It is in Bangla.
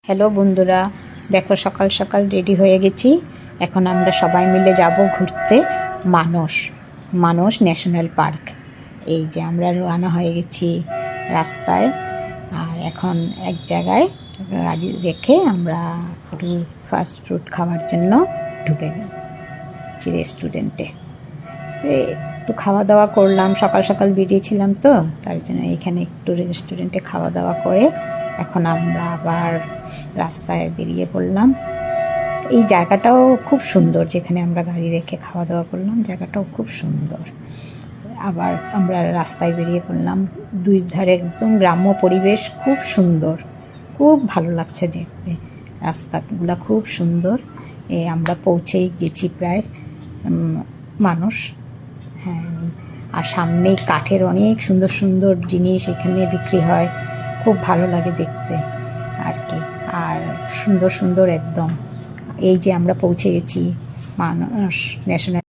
হ্যালো বন্ধুরা, দেখো সকাল সকাল রেডি হয়ে গেছি। এখন আমরা সবাই মিলে যাব ঘুরতে মানস ন্যাশনাল পার্ক। এই যে আমরা রওনা হয়ে গেছি রাস্তায়, আর এখন এক জায়গায় গাড়ি রেখে আমরা ফাস্ট ফুড খাওয়ার জন্য ঢুকে গেছি রেস্টুরেন্টে। একটু খাওয়া দাওয়া করলাম, সকাল সকাল বেরিয়েছিলাম তো, তার জন্য এখানে একটু রেস্টুরেন্টে খাওয়া দাওয়া করে এখন আমরা আবার রাস্তায় বেরিয়ে পড়লাম। এই জায়গাটাও খুব সুন্দর, যেখানে আমরা গাড়ি রেখে খাওয়া দাওয়া করলাম, জায়গাটাও খুব সুন্দর। আবার আমরা রাস্তায় বেরিয়ে পড়লাম, দুই ধারে একদম গ্রাম্য পরিবেশ, খুব সুন্দর, খুব ভালো লাগছে দেখতে। রাস্তাগুলো খুব সুন্দর। আমরা পৌঁছেই গেছি প্রায় মানস। হ্যাঁ, আর সামনেই কাঠের অনেক সুন্দর সুন্দর জিনিস এখানে বিক্রি হয়, খুব ভালো লাগে দেখতে আর কি। আর সুন্দর সুন্দর একদম। এই যে আমরা পৌঁছে গেছি মানস ন্যাশনাল